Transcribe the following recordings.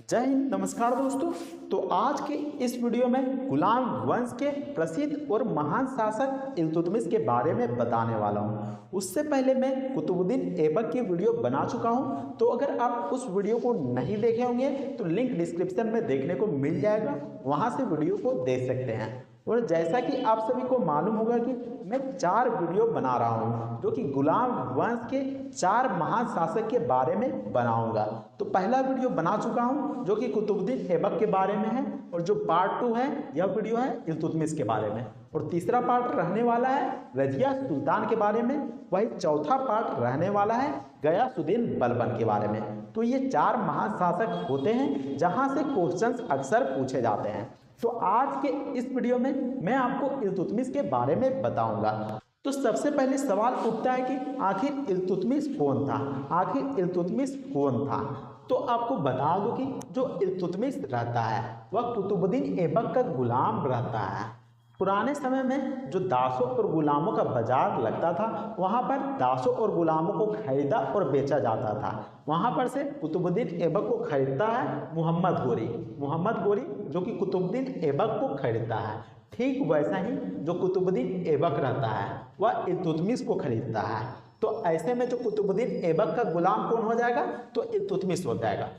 जय हिंद। नमस्कार दोस्तों। तो आज के इस वीडियो में गुलाम वंश के प्रसिद्ध और महान शासक इल्तुतमिश के बारे में बताने वाला हूं। उससे पहले मैं कुतुबुद्दीन ऐबक की वीडियो बना चुका हूं, तो अगर आप उस वीडियो को नहीं देखे होंगे तो लिंक डिस्क्रिप्शन में देखने को मिल जाएगा, वहां से वीडियो को देख सकते हैं। और जैसा कि आप सभी को मालूम होगा कि मैं 4 वीडियो बना रहा हूं जो कि गुलाम वंश के 4 महान शासक के बारे में बनाऊंगा। तो पहला वीडियो बना चुका हूं जो कि कुतुबुद्दीन ऐबक के बारे में है, और जो पार्ट 2 है यह वीडियो है इल्तुतमिश के बारे में, और तीसरा पार्ट रहने वाला है रजिया सुल्तान के बारे में, वही चौथा पार्ट रहने वाला है गयासुद्दीन बलबन के बारे में। तो ये 4 महान शासक होते हैं जहां से क्वेश्चंस अक्सर पूछे जाते हैं। तो आज के इस वीडियो में मैं आपको इल्तुतमिश के बारे में बताऊंगा। तो सबसे पहले सवाल उठता है कि आखिर इल्तुतमिश कौन था, आखिर इल्तुतमिश कौन था। तो आपको बता दूं कि जो इल्तुतमिश रहता है वह कुतुबुद्दीन ऐबक का गुलाम रहता है। पुराने समय में जो दासों और गुलामों का बाजार लगता था, वहाँ पर दासों और गुलामों को खरीदा और बेचा जाता था। वहाँ पर से कुतुबुद्दीन ऐबक को खरीदता है मोहम्मद गोरी, जो कि कुतुबुद्दीन ऐबक को खरीदता है। ठीक वैसा ही जो कुतुबुद्दीन ऐबक रहता है वह इल्तुतमिश को खरीदता है। तो ऐसे में जो कुतुबुद्दीन ऐबक का गुलाम कौन हो जाएगा, तो इल्तुतमिश हो जाएगा,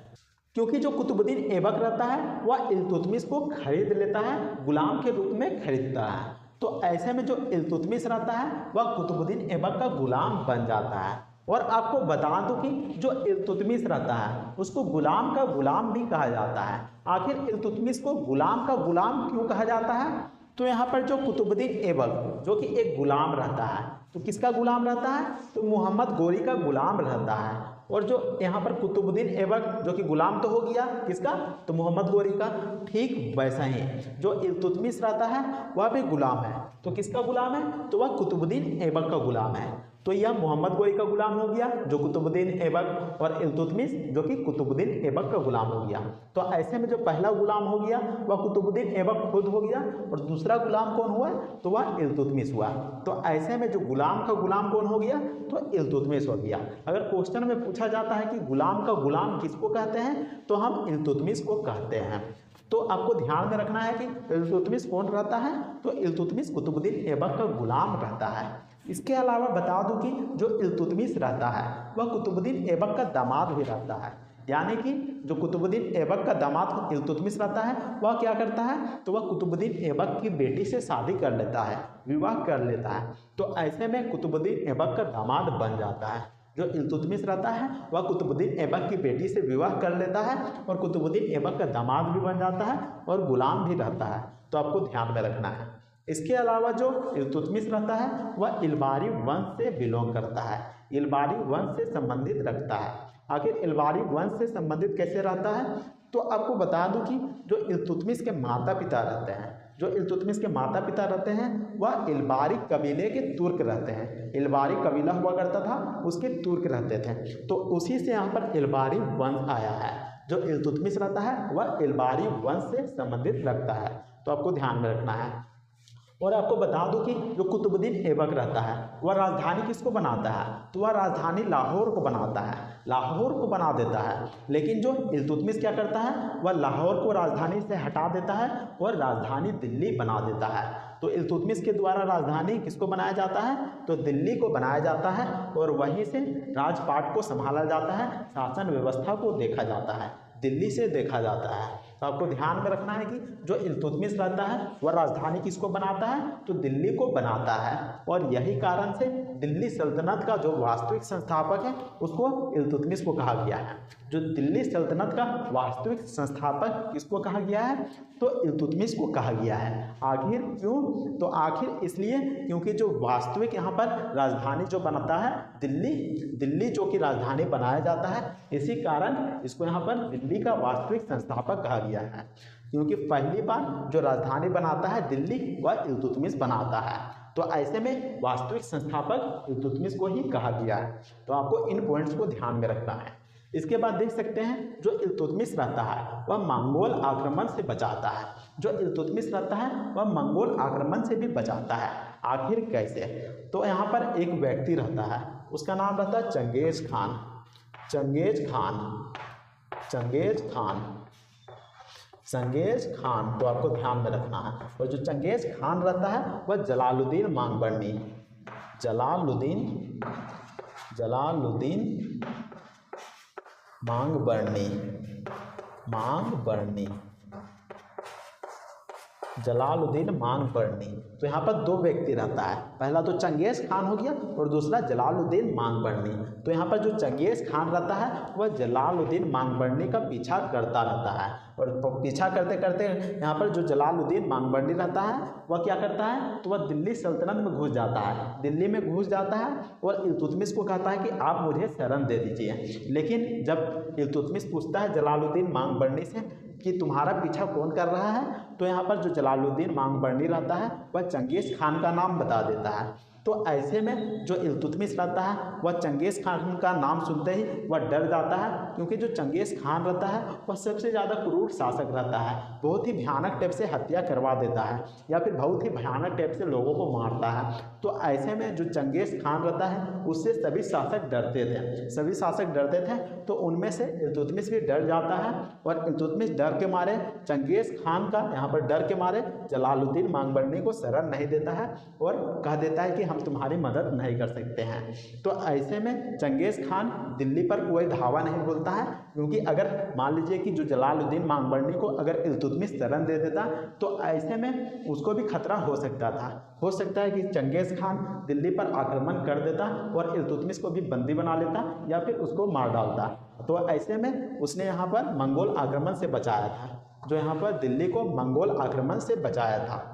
क्योंकि जो कुतुबुद्दीन ऐबक रहता है वह इल्तुतमिश को खरीद लेता है, गुलाम के रूप में खरीदता है। तो ऐसे में जो इल्तुतमिश रहता है वह कुतुबुद्दीन ऐबक का गुलाम बन जाता है। और आपको बता दूं कि जो इल्तुतमिश रहता है उसको गुलाम का गुलाम भी कहा जाता है। आखिर इल्तुतमिश को गुलाम का गुलाम क्यों कहा जाता है, तो यहाँ पर जो कुतुबुद्दीन ऐबक जो कि एक गुलाम रहता है, तो किसका गुलाम रहता है, तो मोहम्मद गोरी का गुलाम रहता है। और जो यहाँ पर कुतुबुद्दीन ऐबक जो कि गुलाम तो हो गया किसका, तो मोहम्मद गोरी का। ठीक वैसा ही जो इल्तुतमिश रहता है वह भी गुलाम है, तो किसका गुलाम है, तो वह कुतुबुद्दीन ऐबक का गुलाम है। तो यह मोहम्मद गोरी का गुलाम हो गया जो कुतुबुद्दीन ऐबक, और इल्तुतमिश जो कि कुतुबुद्दीन ऐबक का गुलाम हो गया। तो ऐसे में जो पहला गुलाम हो गया वह कुतुबुद्दीन ऐबक खुद हो गया, और दूसरा गुलाम कौन हुआ, तो वह इल्तुतमिश हुआ। तो ऐसे में जो गुलाम का गुलाम कौन हो गया, तो इल्तुतमिश हो गया। अगर क्वेश्चन में पूछा जाता है कि गुलाम का गुलाम किसको कहते हैं, तो हम इल्तुतमिश को कहते हैं। तो आपको ध्यान में रखना है कि इल्तुतमिश कौन रहता है, तो इल्तुतमिश कुतुबुद्दीन ऐबक का गुलाम रहता है। इसके अलावा बता दूं कि जो इल्तुतमिश रहता है वह कुतुबुद्दीन ऐबक का दामाद भी रहता है। यानी कि जो कुतुबुद्दीन ऐबक का दामाद इल्तुतमिश रहता है वह क्या करता है, तो वह कुतुबुद्दीन ऐबक की बेटी से शादी कर लेता है, विवाह कर लेता है। तो ऐसे में कुतुबुद्दीन ऐबक का दामाद बन जाता है। जो इल्तुतमिश रहता है वह कुतुबुद्दीन ऐबक की बेटी से विवाह कर लेता है, और कुतुबुद्दीन ऐबक का दामाद भी बन जाता है और गुलाम भी रहता है। तो आपको ध्यान में रखना है। इसके अलावा जो इल्तुतमिश रहता है वह इल्बारी वंश से बिलोंग करता है, इल्बारी वंश से संबंधित रखता है। आखिर इल्बारी वंश से संबंधित कैसे रहता है, तो आपको बता दूं कि जो इल्तुतमिश के माता पिता रहते हैं, जो इल्तुतमिश के माता पिता रहते हैं वह इल्बारी कबीले के तुर्क रहते हैं। इल्बारी कबीला हुआ करता था, उसके तुर्क रहते थे, तो उसी से यहाँ पर इल्बारी वंश आया है। जो इल्तुतमिश रहता है वह इल्बारी वंश से संबंधित रखता है। तो आपको ध्यान में रखना है। और आपको बता दूं कि जो कुतुबुद्दीन ऐबक रहता है वह राजधानी किसको बनाता है, तो वह राजधानी लाहौर को बनाता है, लाहौर को बना देता है। लेकिन जो इल्तुतमिश क्या करता है, वह लाहौर को राजधानी से हटा देता है और राजधानी दिल्ली बना देता है। तो इल्तुतमिश के द्वारा राजधानी किसको बनाया जाता है, तो दिल्ली को बनाया जाता है, और वहीं से राजपाट को संभाला जाता है, शासन व्यवस्था को देखा जाता है, दिल्ली से देखा जाता है। तो आपको ध्यान में रखना है कि जो इल्तुतमिश रहता है वह राजधानी किसको बनाता है, तो दिल्ली को बनाता है। और यही कारण से दिल्ली सल्तनत का जो वास्तविक संस्थापक है उसको इल्तुतमिश को कहा गया है। जो दिल्ली सल्तनत का वास्तविक संस्थापक किसको कहा गया है, तो इल्तुतमिश को कहा गया है। आखिर क्यों, तो आखिर इसलिए क्योंकि जो वास्तविक यहाँ पर राजधानी जो बनता है दिल्ली जो कि राजधानी बनाया जाता है, इसी कारण इसको यहाँ पर दिल्ली का वास्तविक संस्थापक कहा गया है। क्योंकि पहली बार जो राजधानी बनाता है दिल्ली वह इल्तुतमिश बनाता है। तो ऐसे में वास्तविक संस्थापक इल्तुतमिश को ही कहा गया है। तो आपको इन पॉइंट्स को ध्यान में रखना है। इसके बाद देख सकते हैं जो इल्तुतमिश रहता है वह मंगोल आक्रमण से बचाता है। जो इल्तुतमिश रहता है वह मंगोल आक्रमण से भी बचाता है। आखिर कैसे, तो यहाँ पर एक व्यक्ति रहता है, उसका नाम रहता है Genghis Khan. Genghis Khan, Genghis Khan तो आपको ध्यान में रखना है। और जो चंगेज खान रहता है वह जलालुद्दीन मांगबरनी, जलालुद्दीन मांगबरनी, जलालुद्दीन मांगबरनी। तो यहाँ पर दो व्यक्ति रहता है, पहला तो चंगेज खान हो गया और दूसरा जलालुद्दीन मांगबरनी। तो यहाँ पर जो चंगेज खान रहता है वह जलालुद्दीन मांगबरनी का पीछा करता रहता है, और पीछा करते करते यहाँ पर जो जलालुद्दीन मांगबरनी रहता है वह क्या करता है, तो वह दिल्ली सल्तनत में घुस जाता है, दिल्ली में घुस जाता है और इल्तुतमिश को कहता है कि आप मुझे शरण दे दीजिए। लेकिन जब इल्तुतमिश पूछता है जलालुद्दीन मांगबरनी से कि तुम्हारा पीछा कौन कर रहा है, तो यहाँ पर जो जलालुद्दीन मांगबरनी रहता है वह चंगेज खान का नाम बता देता है। तो ऐसे में जो इल्तुतमिश रहता है वह चंगेज खान का नाम सुनते ही वह डर जाता है, क्योंकि जो चंगेज खान रहता है वह सबसे ज़्यादा क्रूर शासक रहता है, बहुत ही भयानक टाइप से हत्या करवा देता है या फिर बहुत ही भयानक टाइप से लोगों को मारता है। तो ऐसे में जो चंगेज खान रहता है उससे सभी शासक डरते थे, सभी शासक डरते थे। तो उनमें से इल्तुतमिश भी डर जाता है और इल्तुतमिश डर के मारे चंगेज खान का यहाँ पर डर के मारे जलालुद्दीन मांगबरनी को शरण नहीं देता है और कह देता है कि हम तुम्हारी मदद नहीं कर सकते हैं। तो ऐसे में चंगेज खान दिल्ली पर कोई धावा नहीं बोलता है, क्योंकि अगर मान लीजिए कि जो जलालुद्दीन मांगबरनी को अगर इल्तुतमिश शरण दे देता तो ऐसे में उसको भी खतरा हो सकता था, हो सकता है कि चंगेज खान दिल्ली पर आक्रमण कर देता और इल्तुतमिश को भी बंदी बना लेता या फिर उसको मार डालता। तो ऐसे में उसने यहाँ पर मंगोल आक्रमण से बचाया था, जो यहाँ पर दिल्ली को मंगोल आक्रमण से बचाया था।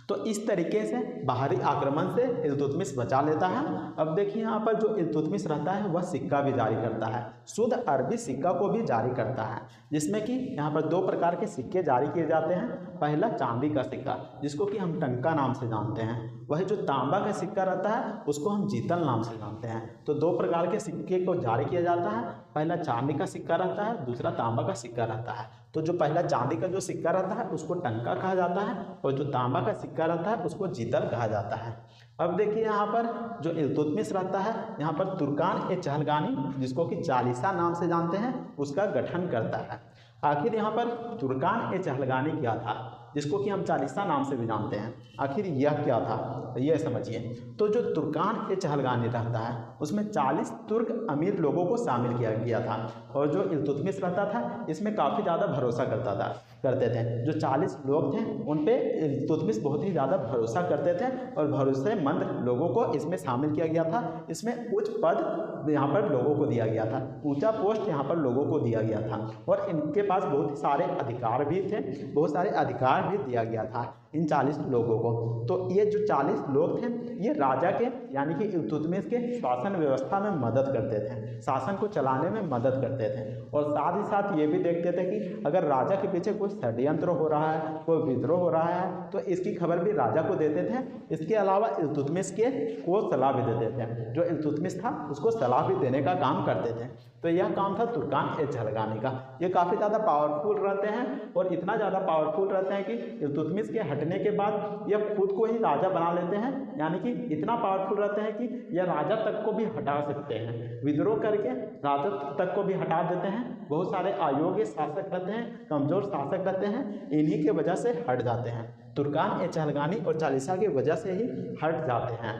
तो इस तरीके से बाहरी आक्रमण से इल्तुतमिश बचा लेता है। अब देखिए यहाँ पर जो इल्तुतमिश रहता है वह सिक्का भी जारी करता है, शुद्ध अरबी सिक्का को भी जारी करता है, जिसमें कि यहाँ पर दो प्रकार के सिक्के जारी किए जाते हैं। पहला चांदी का सिक्का जिसको कि हम टंका नाम से जानते हैं, वही जो तांबा का सिक्का रहता है उसको हम जीतल नाम से जानते हैं। तो दो प्रकार के सिक्के को जारी किया जाता है, पहला चांदी का सिक्का रहता है, दूसरा तांबा का सिक्का रहता है। तो जो पहला चांदी का जो सिक्का रहता है उसको टंका कहा जाता है और जो तांबा का सिक्का रहता है उसको जीतल कहा जाता है। अब देखिए यहाँ पर जो इल्तुतमिश रहता है यहाँ पर तुर्कान-ए-चहलगानी जिसको कि चालीसा नाम से जानते हैं उसका गठन करता है। आखिर यहाँ पर तुर्कान-ए-चहलगानी क्या था जिसको कि हम चालीसा नाम से भी जानते हैं, आखिर यह क्या था यह समझिए। तो जो तुर्कान-ए-चहलगानी रहता है उसमें 40 तुर्क अमीर लोगों को शामिल किया गया था, और जो इल्तुतमिश रहता था इसमें काफ़ी ज़्यादा भरोसा करते थे। जो 40 लोग थे उन पे इल्तुतमिश बहुत ही ज़्यादा भरोसा करते थे और भरोसेमंद लोगों को इसमें शामिल किया गया था। इसमें उच्च पद यहाँ पर लोगों को दिया गया था, ऊंचा पोस्ट यहाँ पर लोगों को दिया गया था, और इनके पास बहुत सारे अधिकार भी थे, बहुत सारे अधिकार भी दिया गया था इन 40 लोगों को। तो ये जो 40 लोग थे ये राजा के यानी कि इल्तुतमिश के शासन व्यवस्था में मदद करते थे, शासन को चलाने में मदद करते थे, और साथ ही साथ ये भी देखते थे कि अगर राजा के पीछे कोई षड्यंत्र हो रहा है, कोई विद्रोह हो रहा है, तो इसकी खबर भी राजा को देते थे। इसके अलावा इल्तुतमिश को सलाह भी देते थे, जो इल्तुतमिश था उसको सलाह भी देने का काम करते थे। तो यह काम था तुर्कान-ए-चहलगानी का। ये काफ़ी ज़्यादा पावरफुल रहते हैं और इतना ज़्यादा पावरफुल रहते हैं कि इल्तुतमिश के हटने के बाद यह खुद को ही राजा बना लेते हैं, यानी कि इतना पावरफुल रहते हैं कि यह राजा तक को भी हटा सकते हैं, विद्रोह करके राजा तक को भी हटा देते हैं। बहुत सारे अयोग्य शासक रहते हैं, कमज़ोर शासक रहते हैं, इन्हीं के वजह से हट जाते हैं, तुर्कान-ए-चहलगानी और चालीसा की वजह से ही हट जाते हैं।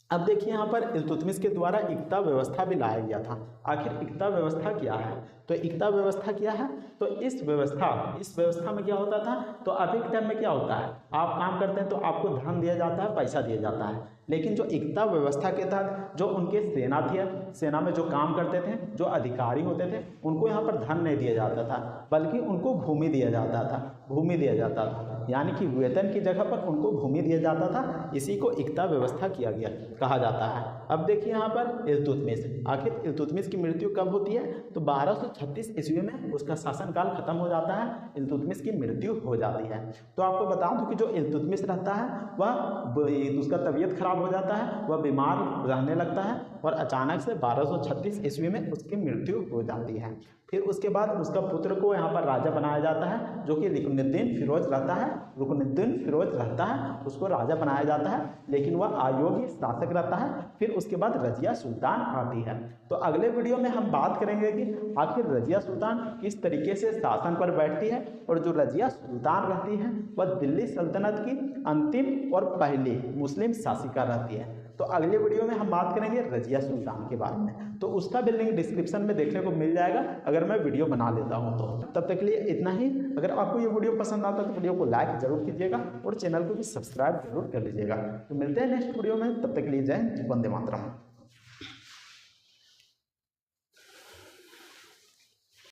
अब देखिए यहाँ पर इल्तुतमिश के द्वारा इक्ता व्यवस्था भी लाया गया था। आखिर इक्ता व्यवस्था क्या है? तो इक्ता व्यवस्था क्या है? तो इस व्यवस्था में क्या होता था, तो अभी के टाइम में क्या होता है, आप काम करते हैं तो आपको धन दिया जाता है, पैसा दिया जाता है। लेकिन जो इक्ता व्यवस्था के तहत जो उनके सेना थी, सेना में जो काम करते थे, जो अधिकारी होते थे, उनको यहाँ पर धन नहीं दिया जाता था, बल्कि उनको भूमि दिया जाता था, यानी कि वेतन की जगह पर उनको भूमि दिया जाता था। इसी को इक्ता व्यवस्था कहा जाता है। अब देखिए यहाँ पर इल्तुतमिश, आखिर इल्तुतमिश की मृत्यु कब होती है? तो 1236 ईस्वी में उसका शासनकाल खत्म हो जाता है, इल्तुतमिश की मृत्यु हो जाती है। तो आपको बता दूं कि जो इल्तुतमिश रहता है वह उसका तबीयत खराब हो जाता है, वह बीमार रहने लगता है और अचानक से 1236 ईस्वी में उसकी मृत्यु हो जाती है। फिर उसके बाद उसका पुत्र को यहाँ पर राजा बनाया जाता है, जो कि रुकनुद्दीन फिरोज रहता है। रुकनुद्दीन फिरोज रहता है, उसको राजा बनाया जाता है, लेकिन वह अयोग्य शासक रहता है। फिर उसके बाद रजिया सुल्तान आती है। तो अगले वीडियो में हम बात करेंगे कि आखिर रजिया सुल्तान किस तरीके से शासन पर बैठती है, और जो रजिया सुल्तान रहती है वह दिल्ली सल्तनत की अंतिम और पहली मुस्लिम शासिका रहती है। तो अगले वीडियो में हम बात करेंगे रजिया सुल्तान के बारे में, तो उसका भी लिंक डिस्क्रिप्शन में देखने को मिल जाएगा अगर मैं वीडियो बना लेता हूं तो। तब तक के लिए इतना ही। अगर आपको ये वीडियो पसंद आता है तो वीडियो को लाइक जरूर कीजिएगा और चैनल को भी सब्सक्राइब जरूर कर लीजिएगा। तो मिलते हैं नेक्स्ट वीडियो में, तब तक के लिए जय हिंद, वंदे मातरम।